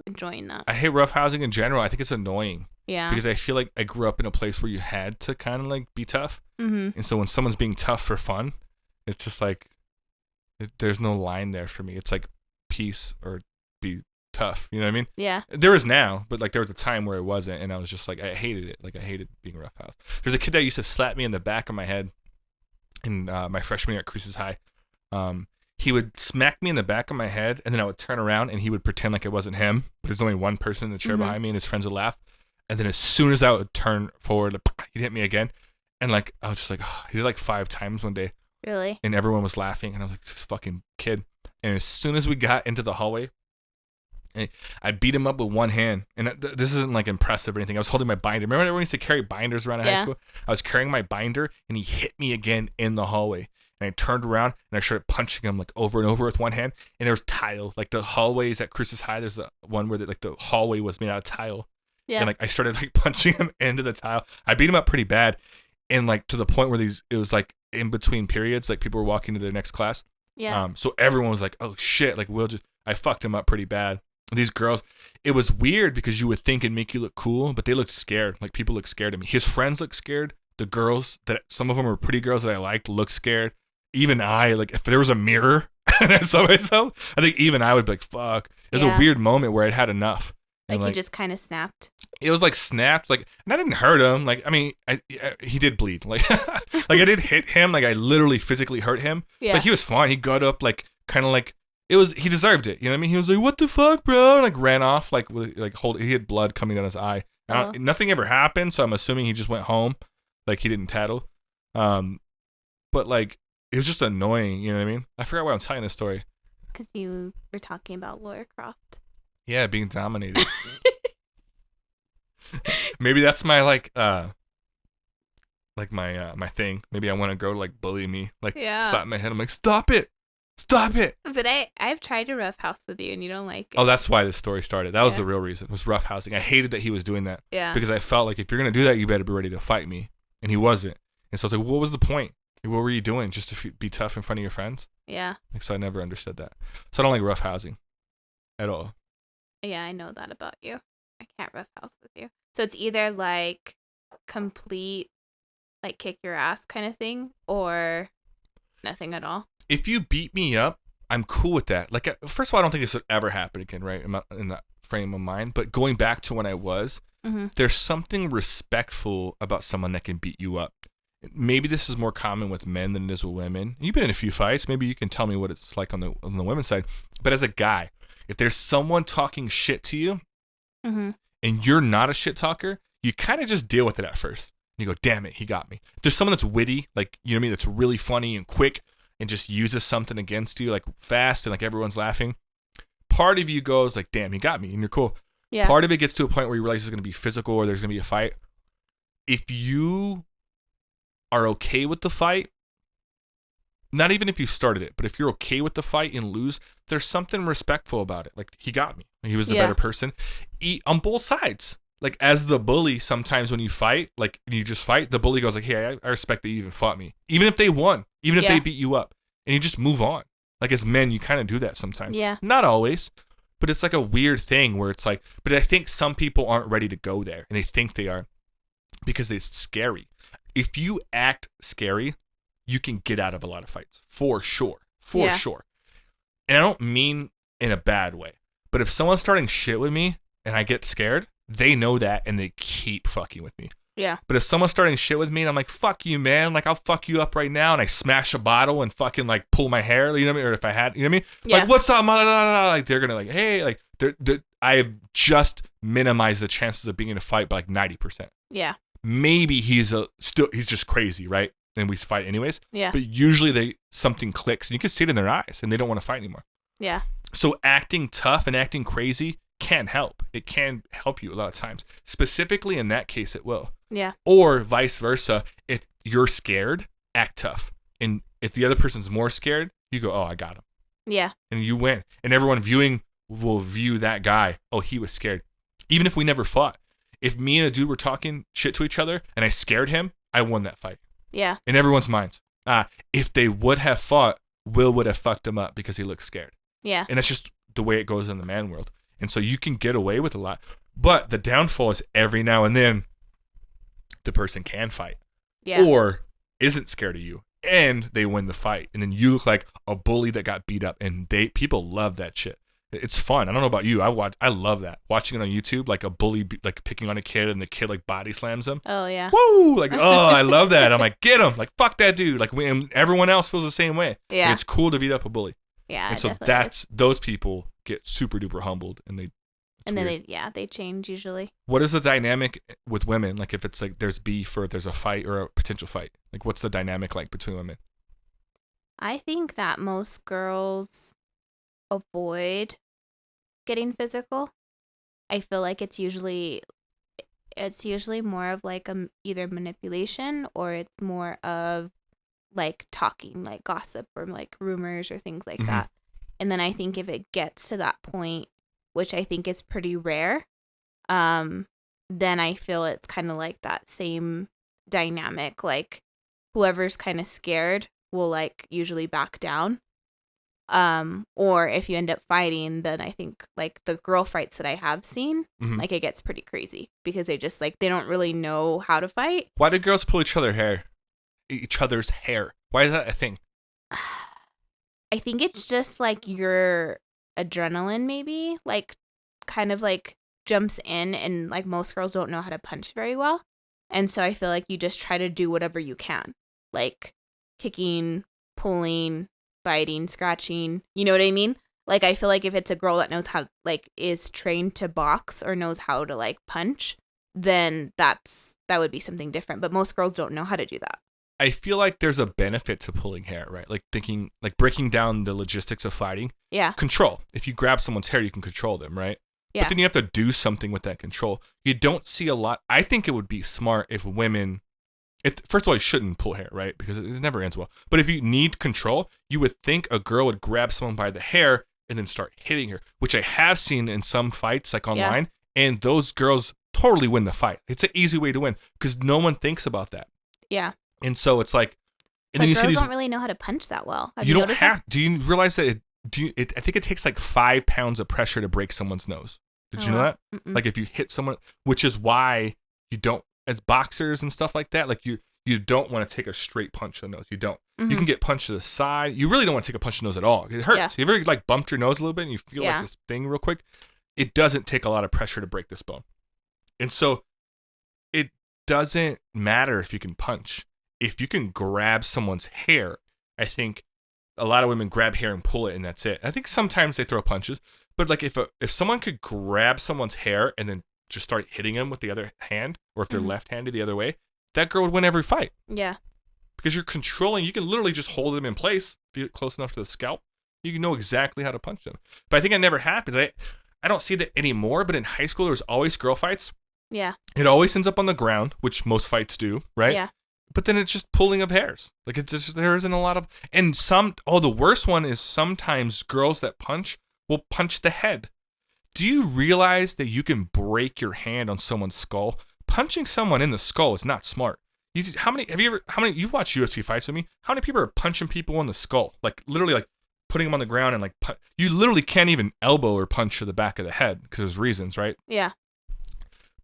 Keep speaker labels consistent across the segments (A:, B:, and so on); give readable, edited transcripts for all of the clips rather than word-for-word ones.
A: Enjoying that.
B: I hate roughhousing in general. I think it's annoying.
A: Yeah.
B: Because I feel like I grew up in a place where you had to kind of like be tough.
A: Mm-hmm.
B: And so when someone's being tough for fun, it's just like, there's no line there for me. It's like peace or be tough. You know what I mean?
A: Yeah.
B: There is now, but like there was a time where it wasn't. And I was just like, I hated it. Like I hated being roughhoused. There's a kid that used to slap me in the back of my head in my freshman year at Cruces High. He would smack me in the back of my head, and then I would turn around, and he would pretend like it wasn't him, but there's only one person in the chair behind me, and his friends would laugh. And then as soon as I would turn forward, he'd hit me again. And like I was just like, oh. He did like 5 times one day.
A: Really?
B: And everyone was laughing, and I was like, this fucking kid. And as soon as we got into the hallway, I beat him up with one hand. And this isn't like impressive or anything. I was holding my binder. Remember everyone used to carry binders around in high school? I was carrying my binder, and he hit me again in the hallway. And I turned around, and I started punching him like over and over with one hand. And there was tile. Like the hallways at Cruces High, there's the one where the hallway was made out of tile. Yeah. And like I started like punching him into the tile. I beat him up pretty bad. And like to the point where it was like in between periods, like people were walking to their next class.
A: Yeah.
B: So everyone was like, oh shit, like I fucked him up pretty bad. These girls, it was weird because you would think it'd make you look cool, but they looked scared. Like people looked scared of me. His friends looked scared. The girls, that some of them were pretty girls that I liked, looked scared. Even I, like if there was a mirror and I saw myself, I think even I would be like, fuck. It was a weird moment where I'd had enough.
A: Like you just kind of snapped.
B: It was like snapped, like, and I didn't hurt him. Like, I mean, he did bleed. Like, like I did hit him. Like I literally physically hurt him. Yeah. But he was fine. He got up, like, kind of like he deserved it. You know what I mean? He was like, "What the fuck, bro?" And like ran off, like he had blood coming down his eye. Nothing ever happened, so I'm assuming he just went home, like he didn't tattle. But like it was just annoying. You know what I mean? I forgot why I'm telling this story.
A: Because you were talking about Laura Croft.
B: Yeah, being dominated. Maybe that's my my thing. Maybe I want a girl to like bully me, like slap my head. I'm like, stop it.
A: But I've tried to roughhouse with you and you don't like it.
B: Oh, that's why this story started. That was the real reason. It was roughhousing. I hated that he was doing that. Yeah. Because I felt like if you're gonna do that, you better be ready to fight me. And he wasn't. And so I was like, what was the point? What were you doing? Just to be tough in front of your friends? Yeah. Like, so I never understood that. So I don't like roughhousing at all.
A: Yeah, I know that about you. I can't roughhouse with you. So it's either like complete, like kick your ass kind of thing, or nothing at all.
B: If you beat me up, I'm cool with that. Like, first of all, I don't think this would ever happen again, right? In that frame of mind. But going back to when I was, there's something respectful about someone that can beat you up. Maybe this is more common with men than it is with women. You've been in a few fights. Maybe you can tell me what it's like on the women's side. But as a guy, if there's someone talking shit to you and you're not a shit talker, you kind of just deal with it at first. You go, damn it, he got me. If there's someone that's witty, like, you know what I mean, that's really funny and quick and just uses something against you, like fast and like everyone's laughing, part of you goes like, damn, he got me, and you're cool. Yeah. Part of it gets to a point where you realize it's going to be physical or there's going to be a fight. If you are okay with the fight, not even if you started it, but if you're okay with the fight and lose, there's something respectful about it. Like, he got me. He was the better person. On both sides. Like, as the bully, sometimes when you fight, like, you just fight, the bully goes like, hey, I respect that you even fought me. Even if they won. Even if they beat you up. And you just move on. Like, as men, you kind of do that sometimes. Yeah. Not always. But it's like a weird thing where it's like, but I think some people aren't ready to go there. And they think they are. Because it's scary. If you act scary, you can get out of a lot of fights. For sure. For sure. And I don't mean in a bad way. But if someone's starting shit with me and I get scared, they know that and they keep fucking with me. Yeah. But if someone's starting shit with me and I'm like, fuck you, man. Like, I'll fuck you up right now. And I smash a bottle and fucking like pull my hair, you know what I mean? Or if I had, you know what I mean? Yeah. Like, what's up? Like, they're going to like, hey, like, I have just minimized the chances of being in a fight by like 90%. Yeah. Maybe he's just crazy, right? And we fight anyways. Yeah. But usually something clicks and you can see it in their eyes and they don't want to fight anymore. Yeah. So acting tough and acting crazy can help. It can help you a lot of times. Specifically in that case, it will. Yeah. Or vice versa. If you're scared, act tough. And if the other person's more scared, you go, oh, I got him. Yeah. And you win. And everyone viewing will view that guy, oh, he was scared. Even if we never fought. If me and a dude were talking shit to each other and I scared him, I won that fight. Yeah. In everyone's minds. If they would have fought, Will would have fucked him up because he looked scared. Yeah. And that's just the way it goes in the man world. And so you can get away with a lot. But the downfall is every now and then the person can fight.
A: Yeah.
B: Or isn't scared of you. And they win the fight. And then you look like a bully that got beat up. And people love that shit. It's fun. I don't know about you. I love that. Watching it on YouTube, like a bully like picking on a kid and the kid like body slams him.
A: Oh, yeah.
B: Woo! Like, oh, I love that. I'm like, get him. Like, fuck that dude. Like, and everyone else feels the same way.
A: Yeah.
B: And it's cool to beat up a bully.
A: Yeah.
B: And so those people get super duper humbled and they.
A: And then they change usually.
B: What is the dynamic with women? Like if it's like there's beef or if there's a fight or a potential fight, like what's the dynamic like between women?
A: I think that most girls avoid getting physical. I feel like it's usually more of like either manipulation or it's more of like talking, like gossip or like rumors or things like that. And then I think if it gets to that point, which I think is pretty rare, then I feel it's kind of like that same dynamic. Like whoever's kind of scared will like usually back down. Or if you end up fighting, then I think like the girl fights that I have seen, like it gets pretty crazy because they just like, they don't really know how to fight.
B: Why do girls pull each other's hair? Why is that a thing?
A: I think it's just like your adrenaline maybe like kind of like jumps in, and like most girls don't know how to punch very well, and so I feel like you just try to do whatever you can, like kicking, pulling, biting, scratching, you know what I mean? Like I feel like if it's a girl that knows how, like is trained to box or knows how to like punch, then that would be something different, but most girls don't know how to do that.
B: I feel like there's a benefit to pulling hair, right? Like thinking, like breaking down the logistics of fighting.
A: Yeah.
B: Control. If you grab someone's hair, you can control them, right?
A: Yeah.
B: But then you have to do something with that control. You don't see a lot. I think it would be smart if women, first of all, you shouldn't pull hair, right? Because it never ends well. But if you need control, you would think a girl would grab someone by the hair and then start hitting her, which I have seen in some fights, like online. Yeah. And those girls totally win the fight. It's an easy way to win because no one thinks about that.
A: Yeah.
B: And so it's like, and
A: but
B: then you
A: girls
B: see these.
A: Don't really know how to punch that well.
B: You don't have. Do you realize that? I think it takes like 5 pounds of pressure to break someone's nose. Did you know that?
A: Mm-mm.
B: Like if you hit someone, which is why you don't, as boxers and stuff like that. Like you don't want to take a straight punch to the nose. You don't. You can get punched to the side. You really don't want to take a punch to the nose at all. It hurts. Yeah. You ever like bumped your nose a little bit and you feel like this thing real quick? It doesn't take a lot of pressure to break this bone, and so it doesn't matter if you can punch. If you can grab someone's hair, I think a lot of women grab hair and pull it and that's it. I think sometimes they throw punches, but like if someone could grab someone's hair and then just start hitting them with the other hand, or if they're left-handed the other way, that girl would win every fight.
A: Yeah.
B: Because you're controlling, you can literally just hold them in place if you get close enough to the scalp. You can know exactly how to punch them. But I think it never happens. I don't see that anymore, but in high school there was always girl fights.
A: Yeah.
B: It always ends up on the ground, which most fights do, right?
A: Yeah.
B: But then it's just pulling of hairs. Like it's just, there isn't a lot of, and the worst one is sometimes girls that punch will punch the head. Do you realize that you can break your hand on someone's skull? Punching someone in the skull is not smart. You've watched UFC fights with me? How many people are punching people in the skull? Like literally like putting them on the ground and like, you literally can't even elbow or punch to the back of the head because there's reasons, right?
A: Yeah.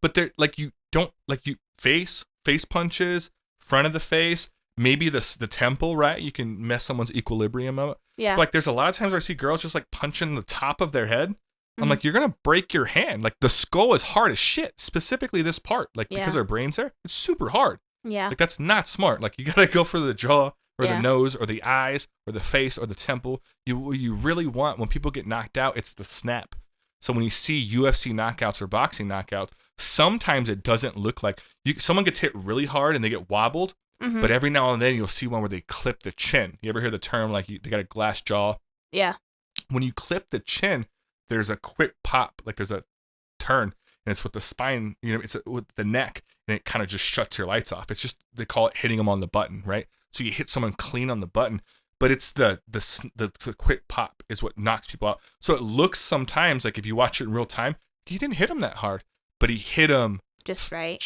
B: But they're like, you don't, like you face punches, front of the face, maybe the temple, right? You can mess someone's equilibrium up.
A: Yeah.
B: But like there's a lot of times where I see girls just like punching the top of their head. I'm like, you're gonna break your hand. Like the skull is hard as shit, specifically this part. Like because our brain's there, it's super hard.
A: Yeah.
B: Like that's not smart. Like you gotta go for the jaw or the nose or the eyes or the face or the temple. You really want, when people get knocked out, it's the snap. So when you see UFC knockouts or boxing knockouts, sometimes it doesn't look like someone gets hit really hard and they get wobbled, but every now and then you'll see one where they clip the chin. You ever hear the term like they got a glass jaw? Yeah. When you clip the chin, there's a quick pop, like there's a turn, and it's with the spine, it's with the neck, and it kind of just shuts your lights off. It's just, they call it hitting them on the button, right? So you hit someone clean on the button, but it's the quick pop is what knocks people out. So it looks sometimes like if you watch it in real time, he didn't hit him that hard, but he hit him just right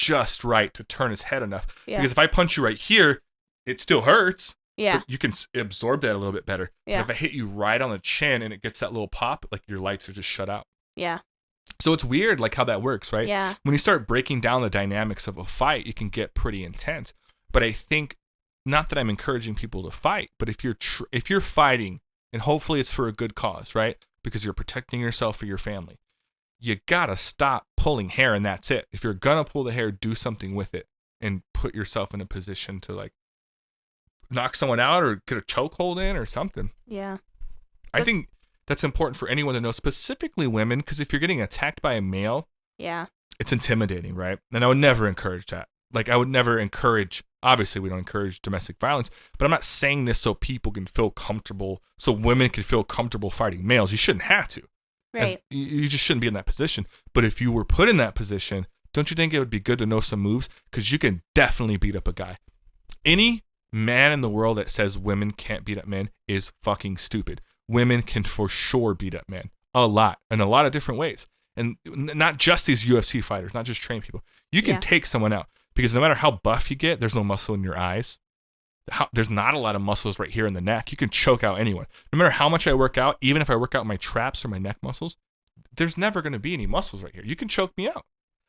B: to turn his head enough. Yeah. Because if I punch you right here, it still hurts,
A: Yeah.
B: but you can absorb that a little bit better. But
A: Yeah.
B: if I hit you right on the chin and it gets that little pop, like your lights are just shut out.
A: Yeah.
B: So it's weird, like how that works, right?
A: Yeah.
B: When you start breaking down the dynamics of a fight, it can get pretty intense. But I think, not that I'm encouraging people to fight, but if you're fighting, and hopefully it's for a good cause, right? Because you're protecting yourself or your family, you gotta stop pulling hair, and that's it. If you're gonna pull the hair, do something with it and put yourself in a position to like knock someone out or get a chokehold in or something.
A: Yeah.
B: I think that's important for anyone to know, specifically women, because if you're getting attacked by a male,
A: Yeah.
B: it's intimidating, right? And I would never encourage that. Like, I would never encourage, obviously, we don't encourage domestic violence, but I'm not saying this so people can feel comfortable, so women can feel comfortable fighting males. You shouldn't have to.
A: Right.
B: You just shouldn't be in that position. But if you were put in that position, don't you think it would be good to know some moves? Because you can definitely beat up a guy. Any man in the world that says women can't beat up men is fucking stupid. Women can for sure beat up men a lot in a lot of different ways. And not just these UFC fighters, not just trained people. You can take someone out because no matter how buff you get, there's no muscle in your eyes. There's not a lot of muscles right here in the neck. You can choke out anyone. No matter how much I work out, even if I work out my traps or my neck muscles, there's never going to be any muscles right here. You can choke me out.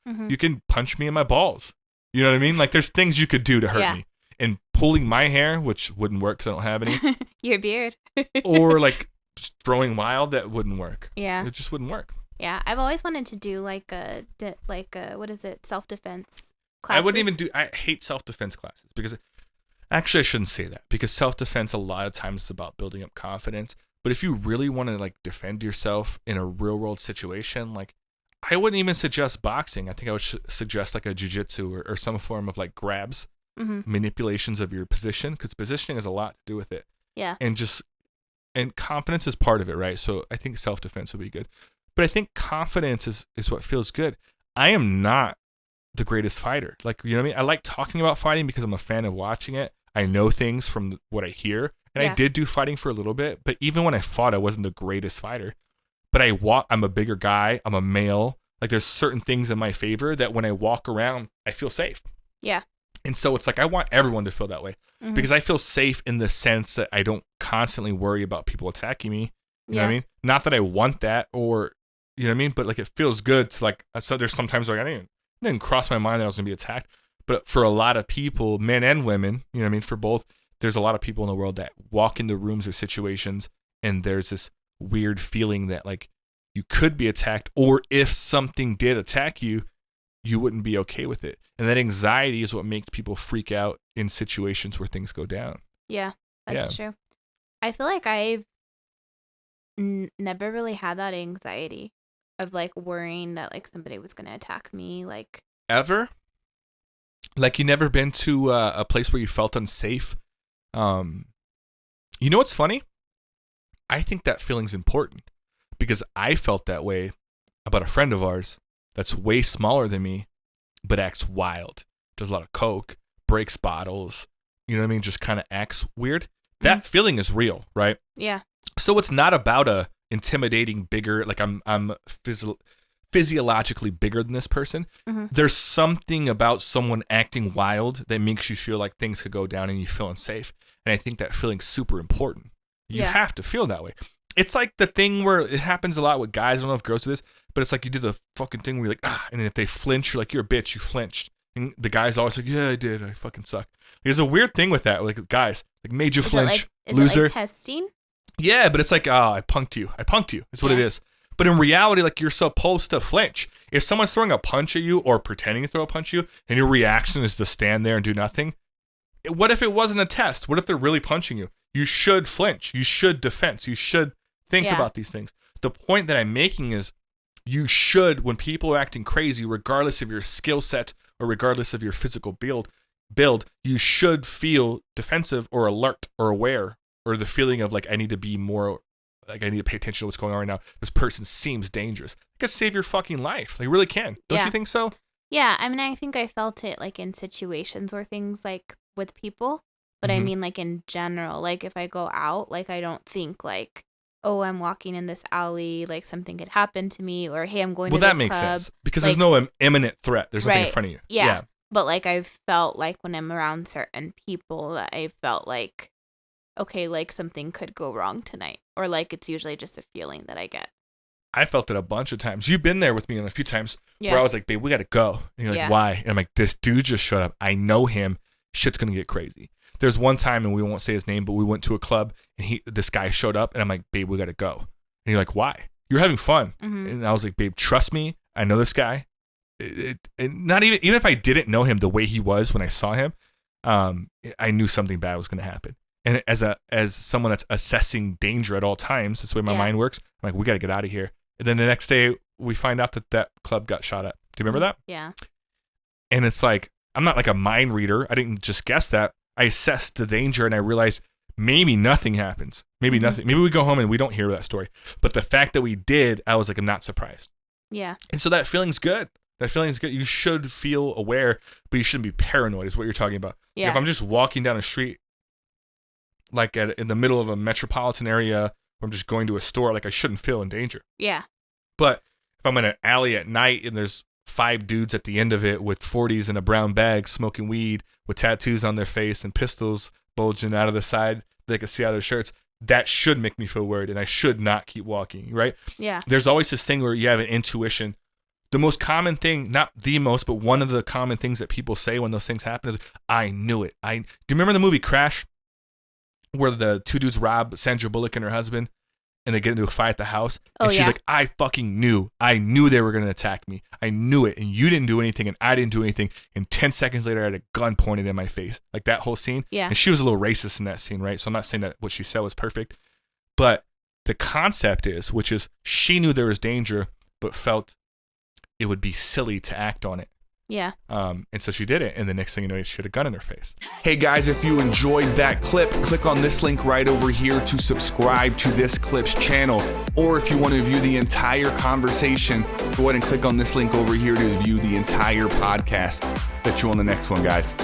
A: Mm-hmm.
B: You can punch me in my balls. You know what I mean? Like, there's things you could do to hurt me. And pulling my hair, which wouldn't work because I don't have any.
A: Your beard.
B: Or like just throwing wild, that wouldn't work.
A: Yeah.
B: It just wouldn't work.
A: Yeah, I've always wanted to do like a what is it, self-defense classes.
B: I wouldn't even do. I hate self-defense classes because actually I shouldn't say that, because self-defense a lot of times is about building up confidence. But if you really want to like defend yourself in a real-world situation, like I wouldn't even suggest boxing. I think I would suggest like a jiu-jitsu or some form of like grabs, manipulations of your position, because positioning has a lot to do with it.
A: Yeah.
B: And confidence is part of it, right? So I think self-defense would be good. But I think confidence is what feels good. I am not the greatest fighter. Like, you know what I mean? I like talking about fighting because I'm a fan of watching it. I know things from what I hear. And I did do fighting for a little bit. But even when I fought, I wasn't the greatest fighter. But I'm a bigger guy. I'm a male. Like, there's certain things in my favor that when I walk around, I feel safe.
A: Yeah.
B: And so it's like, I want everyone to feel that way. Because I feel safe in the sense that I don't constantly worry about people attacking me. You know what I mean? Not that I want that, or, you know what I mean? But like, it feels good to like, so there's sometimes like, it didn't cross my mind that I was going to be attacked. But for a lot of people, men and women, you know what I mean? For both, there's a lot of people in the world that walk into rooms or situations and there's this weird feeling that like you could be attacked, or if something did attack you, you wouldn't be okay with it. And that anxiety is what makes people freak out in situations where things go down.
A: Yeah, that's true. I feel like I've never really had that anxiety of like worrying that like somebody was going to attack me. Like,
B: ever? Like, you never been to a place where you felt unsafe? You know what's funny? I think that feeling's important because I felt that way about a friend of ours that's way smaller than me, but acts wild. Does a lot of coke, breaks bottles, you know what I mean? Just kind of acts weird. That feeling is real, right?
A: Yeah.
B: So it's not about a intimidating, bigger, like I'm physiologically bigger than this person. There's something about someone acting wild that makes you feel like things could go down and you feel unsafe. And I think that feeling's super important. You have to feel that way. It's like the thing where it happens a lot with guys. I don't know if girls do this, but it's like you did the fucking thing where you're like, and then if they flinch, you're like, you're a bitch, you flinched. And the guy's always like, yeah, I did. I fucking suck. There's a weird thing with that. Like, guys, like, made you flinch, loser.
A: It like testing?
B: Yeah, but it's like, I punked you. I punked you. That's what it is. But in reality, like, you're supposed to flinch. If someone's throwing a punch at you or pretending to throw a punch at you, and your reaction is to stand there and do nothing, what if it wasn't a test? What if they're really punching you? You should flinch. You should defense. You should think about these things. The point that I'm making is you should, when people are acting crazy, regardless of your skill set or regardless of your physical build, you should feel defensive or alert or aware, or the feeling of like, I need to be more, like, I need to pay attention to what's going on right now. This person seems dangerous. It could save your fucking life. Like, it really can. Don't you think so?
A: Yeah. I mean, I think I felt it like in situations where things like with people, but I mean like in general, like if I go out, like I don't think like, oh, I'm walking in this alley, like something could happen to me, or hey, I'm going to this club. Well, that makes sense
B: because
A: like,
B: there's no imminent threat. There's nothing in front of you.
A: Yeah. But like I've felt like when I'm around certain people that I felt like okay, like something could go wrong tonight, or like it's usually just a feeling that I get.
B: I felt it a bunch of times. You've been there with me a few times where I was like, babe, we got to go. And you're like, why? And I'm like, this dude just showed up. I know him. Shit's going to get crazy. There's one time, and we won't say his name, but we went to a club and this guy showed up and I'm like, babe, we got to go. And you're like, why? You're having fun. Mm-hmm. And I was like, babe, trust me. I know this guy. Not even if I didn't know him the way he was when I saw him, I knew something bad was going to happen. And as someone that's assessing danger at all times, that's the way my mind works. I'm like, we got to get out of here. And then the next day, we find out that club got shot at. Do you remember that?
A: Yeah.
B: And it's like, I'm not like a mind reader. I didn't just guess that. I assessed the danger and I realized maybe nothing happens. Maybe nothing. Maybe we go home and we don't hear that story. But the fact that we did, I was like, I'm not surprised.
A: Yeah.
B: And so that feeling's good. That feeling's good. You should feel aware, but you shouldn't be paranoid is what you're talking about. Yeah. If I'm just walking down a street, like in the middle of a metropolitan area, or I'm just going to a store, like I shouldn't feel in danger.
A: Yeah.
B: But if I'm in an alley at night and there's 5 dudes at the end of it with 40s in a brown bag smoking weed with tattoos on their face and pistols bulging out of the side they can see out of their shirts, that should make me feel worried and I should not keep walking, right?
A: Yeah.
B: There's always this thing where you have an intuition. The most common thing, not the most, but one of the common things that people say when those things happen is, I knew it. Do you remember the movie Crash? Where the 2 dudes rob Sandra Bullock and her husband and they get into a fight at the house. And she's like, I fucking knew. I knew they were going to attack me. I knew it. And you didn't do anything and I didn't do anything. And 10 seconds later, I had a gun pointed in my face. Like that whole scene.
A: Yeah.
B: And she was a little racist in that scene, right? So I'm not saying that what she said was perfect. But the concept is, which is she knew there was danger, but felt it would be silly to act on it.
A: Yeah.
B: And so she did it. And the next thing you know, she had a gun in her face.
C: Hey guys, if you enjoyed that clip, click on this link right over here to subscribe to this clip's channel. Or if you want to view the entire conversation, go ahead and click on this link over here to view the entire podcast. Bet you on the next one, guys.